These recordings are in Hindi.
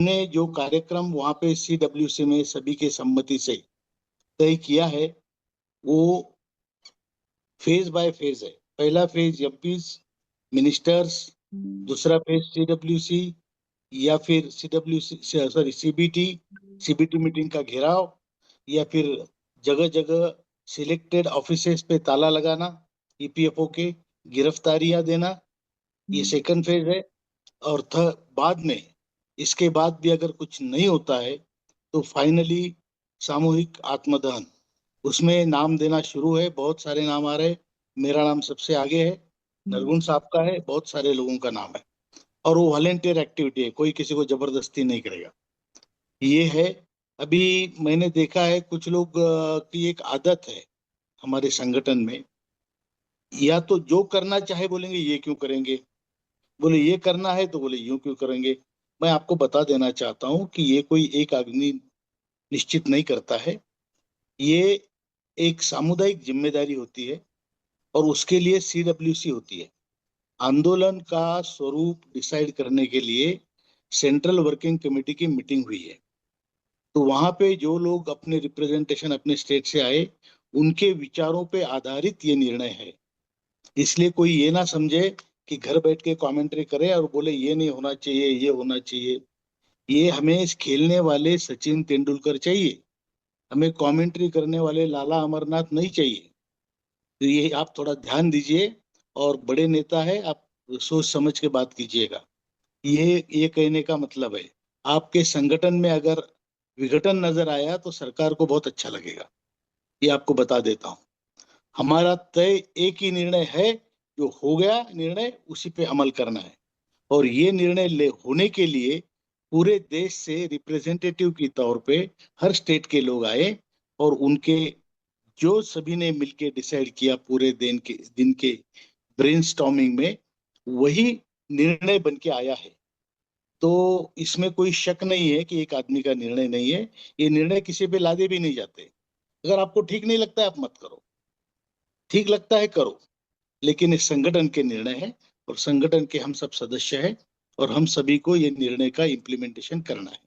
ने जो कार्यक्रम वहां पे CWC में सभी के सम्मति से तय किया है, वो फेज बाय फेज है। पहला फेज एमपीज, मिनिस्टर्स, दूसरा फेज CWC, या फिर CWC sorry CBT, CBT meeting का घेराव, या फिर जगह जगह सिलेक्टेड ऑफिसेस पे ताला लगाना, EPFO के गिरफ्तारियां देना, ये सेकंड फेज है। और बाद में, इसके बाद भी अगर कुछ नहीं होता है तो फाइनली सामूहिक आत्मदहन, उसमें नाम देना शुरू है। बहुत सारे नाम आ रहे हैं, मेरा नाम सबसे आगे है, नरगुन साहब का है, बहुत सारे लोगों का नाम है। और वो वॉलेंटियर एक्टिविटी है, कोई किसी को जबरदस्ती नहीं करेगा, ये है। अभी मैंने देखा है कुछ लोग की एक आदत है हमारे संगठन में, या तो जो करना चाहे बोलेंगे ये क्यों करेंगे, बोले ये करना है तो बोले यूं क्यों करेंगे। मैं आपको बता देना चाहता हूं कि ये कोई एक आदमी निश्चित नहीं करता है, ये एक सामुदायिक जिम्मेदारी होती है, और उसके लिए CWC होती है। आंदोलन का स्वरूप डिसाइड करने के लिए सेंट्रल वर्किंग कमेटी की मीटिंग हुई है। तो वहां पे जो लोग अपने रिप्रेजेंटेशन अपने स्टेट से आए, उनके विचारों पे आधारित ये निर्णय है। इसलिए कोई ये ना समझे कि घर बैठ के कमेंट्री करे और बोले ये नहीं होना चाहिए, ये होना चाहिए। ये हमें खेलने वाले सचिन तेंदुलकर चाहिए, हमें कमेंट्री करने वाले लाला अमरनाथ नहीं चाहिए। तो ये आप थोड़ा ध्यान दीजिए, और बड़े नेता है, आप सोच समझ के बात कीजिएगा। ये कहने का मतलब है, आपके संगठन में अगर विघटन नजर आया तो सरकार को बहुत अच्छा लगेगा, ये आपको बता देता हूँ। हमारा तय एक ही निर्णय है, जो हो गया निर्णय उसी पे अमल करना है। और ये निर्णय ले होने के लिए पूरे देश से रिप्रेजेंटेटिव के तौर पे हर स्टेट के लोग आए, और उनके जो सभी ने मिलके डिसाइड किया पूरे दिन के ब्रेनस्टॉर्मिंग में, वही निर्णय बन के आया है। तो इसमें कोई शक नहीं है कि एक आदमी का निर्णय नहीं है, ये निर्णय किसी पे लादे भी नहीं जाते। अगर आपको ठीक नहीं लगता है आप मत करो, ठीक लगता है करो, लेकिन इस संगठन के निर्णय है, और संगठन के हम सब सदस्य हैं, और हम सभी को ये निर्णय का इम्प्लीमेंटेशन करना है।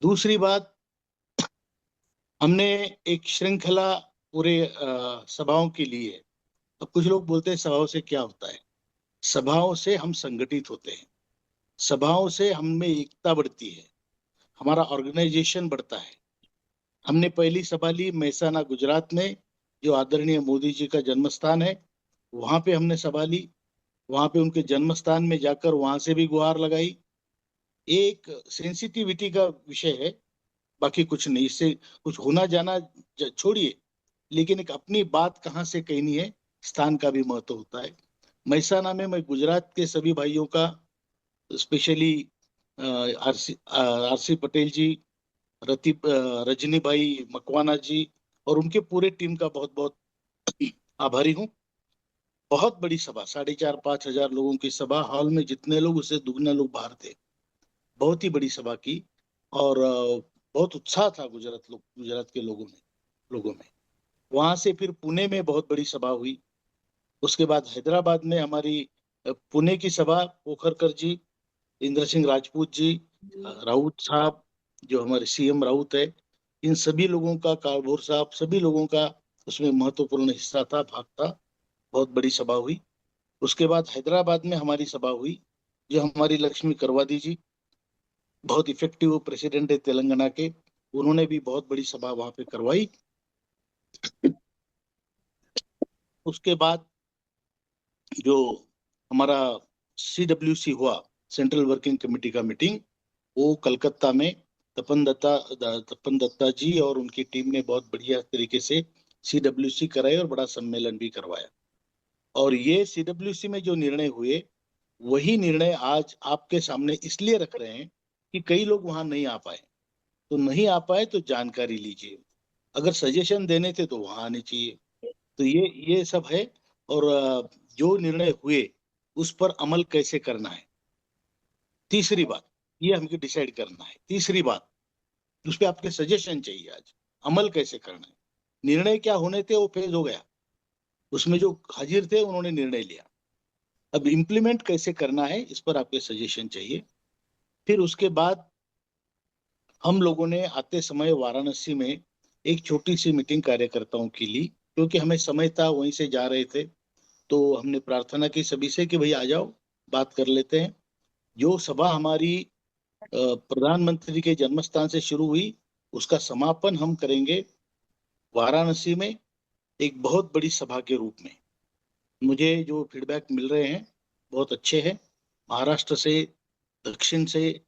दूसरी बात, हमने एक श्रृंखला पूरे सभाओं के लिए। अब कुछ लोग बोलते हैं सभाओं से क्या होता है। सभाओं से हम संगठित होते हैं, सभाओं से हम में एकता बढ़ती है, हमारा ऑर्गेनाइजेशन बढ़ता है। हमने पहली सभा ली महसाना गुजरात में, जो आदरणीय मोदी जी का जन्म स्थान है, वहां पे हमने सभा ली। वहां पे उनके जन्म स्थान में जाकर वहां से भी गुहार लगाई। एक सेंसिटिविटी का विषय है, बाकी कुछ नहीं, इससे कुछ होना जाना छोड़िए, लेकिन एक अपनी बात कहाँ से कहनी है, स्थान का भी महत्व होता है। महसाना में मैं गुजरात के सभी भाइयों का, स्पेशली आरसी पटेल जी, रजनी भाई मकवाना जी, और उनके पूरे टीम का बहुत बहुत आभारी हूँ। बहुत बड़ी सभा, 4,500-5,000 लोगों की सभा, हॉल में जितने लोग उससे दुगना लोग बाहर थे। बहुत ही बड़ी सभा की, और बहुत उत्साह था गुजरात के लोगों में। वहां से फिर पुणे में बहुत बड़ी सभा हुई। उसके बाद हैदराबाद में हमारी पुणे की सभा, पोखरकर जी, इंद्र सिंह राजपूत जी, राउत साहब, जो हमारे CM राउत है, इन सभी लोगों का, कालभोर साहब, सभी लोगों का उसमें महत्वपूर्ण हिस्सा था, भाग था। बहुत बड़ी सभा हुई। उसके बाद हैदराबाद में हमारी सभा हुई, जो हमारी लक्ष्मी करवादी जी, बहुत इफेक्टिव प्रेसिडेंट है तेलंगाना के, उन्होंने भी बहुत बड़ी सभा वहां पे करवाई। उसके बाद जो हमारा CWC हुआ, सेंट्रल वर्किंग कमेटी का मीटिंग, वो कलकत्ता में तपन दत्ता जी और उनकी टीम ने बहुत बढ़िया तरीके से CWC कराई, और बड़ा सम्मेलन भी करवाया। और ये CWC में जो निर्णय हुए, वही निर्णय आज आपके सामने इसलिए रख रहे हैं कि कई लोग वहां नहीं आ पाए। तो नहीं आ पाए तो जानकारी लीजिए, अगर सजेशन देने थे तो वहां आने चाहिए। तो ये सब है। और जो निर्णय हुए उस पर अमल कैसे करना है, तीसरी बात, ये हमको डिसाइड करना है। तीसरी बात, उस पर आपके सजेशन चाहिए आज, अमल कैसे करना है। निर्णय क्या होने थे वो फेज हो गया, उसमें जो हाजिर थे उन्होंने निर्णय लिया। अब इम्प्लीमेंट कैसे करना है, इस पर आपके सजेशन चाहिए। फिर उसके बाद हम लोगों ने आते समय वाराणसी में एक छोटी सी मीटिंग कार्यकर्ताओं की ली, क्योंकि हमें समय था, वहीं से जा रहे थे। तो हमने प्रार्थना की सभी से कि भाई आ जाओ, बात कर लेते हैं। जो सभा हमारी प्रधानमंत्री के जन्म स्थान से शुरू हुई, उसका समापन हम करेंगे वाराणसी में एक बहुत बड़ी सभा के रूप में। मुझे जो फीडबैक मिल रहे हैं बहुत अच्छे हैं। महाराष्ट्र से, दक्षिण से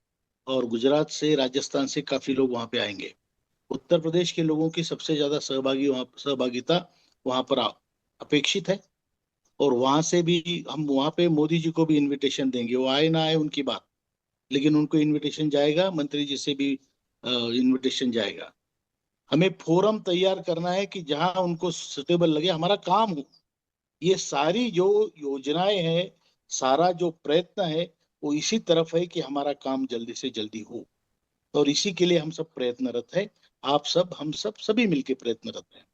और गुजरात से, राजस्थान से काफी लोग वहां पे आएंगे। उत्तर प्रदेश के लोगों की सबसे ज्यादा सहभागिता वहां पर अपेक्षित है। और वहां से भी हम वहां पे मोदी जी को भी इनविटेशन देंगे, वो आए ना आए उनकी बात, लेकिन उनको इनविटेशन जाएगा, मंत्री जी से भी इनविटेशन जाएगा। हमें फोरम तैयार करना है कि जहां उनको सुटेबल लगे, हमारा काम हो। ये सारी जो योजनाएं हैं, सारा जो प्रयत्न है, वो इसी तरफ है कि हमारा काम जल्दी से जल्दी हो। और इसी के लिए हम सब प्रयत्नरत है। आप सब, हम सब, सभी मिलकर प्रयत्नरत हैं।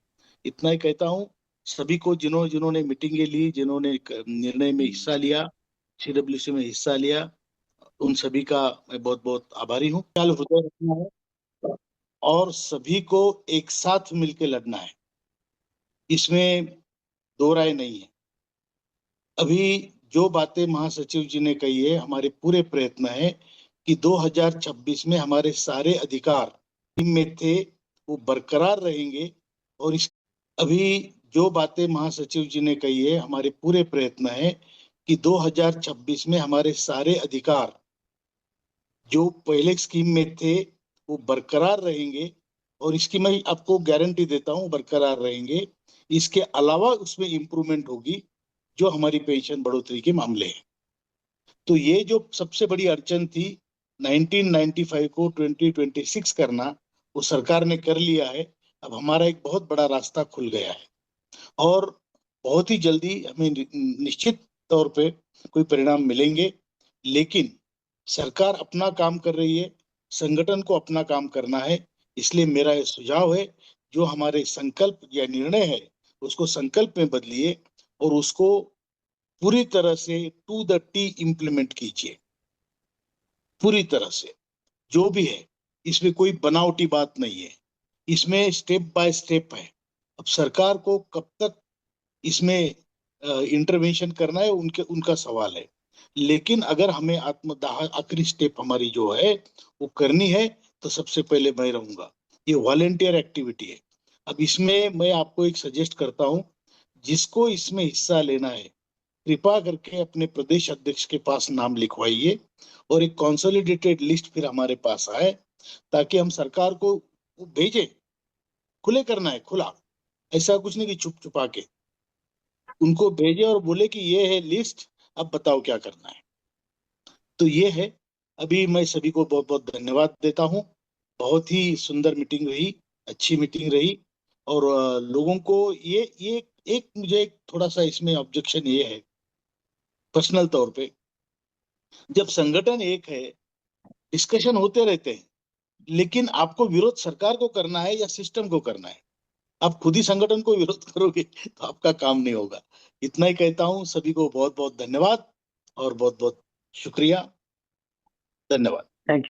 इतना ही कहता हूँ। सभी को जिन्होंने मीटिंगें ली, जिन्होंने निर्णय में हिस्सा लिया, सीडब्ल्यूसी में हिस्सा लिया, उन सभी का मैं बहुत बहुत आभारी हूँ। ख्याल हृदय रखना है और सभी को एक साथ मिलकर लड़ना है, इसमें दो राय नहीं है। अभी जो बातें महासचिव जी ने कही है, हमारे पूरे प्रयत्न है कि 2026 में हमारे सारे अधिकार में थे वो बरकरार रहेंगे। और इस अभी जो बातें महासचिव जी ने कही है, हमारे पूरे प्रयत्न है कि 2026 में हमारे सारे अधिकार जो पहले स्कीम में थे वो बरकरार रहेंगे। और इसकी मैं आपको गारंटी देता हूं, बरकरार रहेंगे। इसके अलावा उसमें इंप्रूवमेंट होगी, जो हमारी पेंशन बढ़ोतरी के मामले हैं। तो ये जो सबसे बड़ी अड़चन थी 1995 को 2026 करना, वो सरकार ने कर लिया है। अब हमारा एक बहुत बड़ा रास्ता खुल गया है और बहुत ही जल्दी हमें निश्चित तौर पे कोई परिणाम मिलेंगे। लेकिन सरकार अपना काम कर रही है, संगठन को अपना काम करना है। इसलिए मेरा ये सुझाव है, जो हमारे संकल्प या निर्णय है, उसको संकल्प में बदलिए और उसको पूरी तरह से टू द टी इम्प्लीमेंट कीजिए। पूरी तरह से जो भी है, इसमें कोई बनावटी बात नहीं है, इसमें स्टेप बाय स्टेप है। अब सरकार को कब तक इसमें इंटरवेंशन करना है, उनके उनका सवाल है। लेकिन अगर हमें आत्मदाह आखिरी स्टेप हमारी जो है वो करनी है, तो सबसे पहले मैं रहूंगा। ये वॉलेंटियर एक्टिविटी है। अब इसमें मैं आपको एक सजेस्ट करता हूं, जिसको इसमें हिस्सा लेना है, कृपा करके अपने प्रदेश अध्यक्ष के पास नाम लिखवाइए और एक कंसोलिडेटेड लिस्ट फिर हमारे पास आए, ताकि हम सरकार को भेजें। खुले करना है, खुला, ऐसा कुछ नहीं कि छुप छुपा के। उनको भेजे और बोले कि ये है लिस्ट, अब बताओ क्या करना है। तो ये है। अभी मैं सभी को बहुत बहुत धन्यवाद देता हूँ। बहुत ही सुंदर मीटिंग रही, अच्छी मीटिंग रही। और लोगों को ये एक मुझे एक थोड़ा सा इसमें ऑब्जेक्शन ये है, पर्सनल तौर पे। जब संगठन एक है, डिस्कशन होते रहते हैं, लेकिन आपको विरोध सरकार को करना है या सिस्टम को करना है? आप खुद ही संगठन को विरोध करोगे तो आपका काम नहीं होगा। इतना ही कहता हूं। सभी को बहुत बहुत धन्यवाद और बहुत बहुत शुक्रिया। धन्यवाद। Thank you.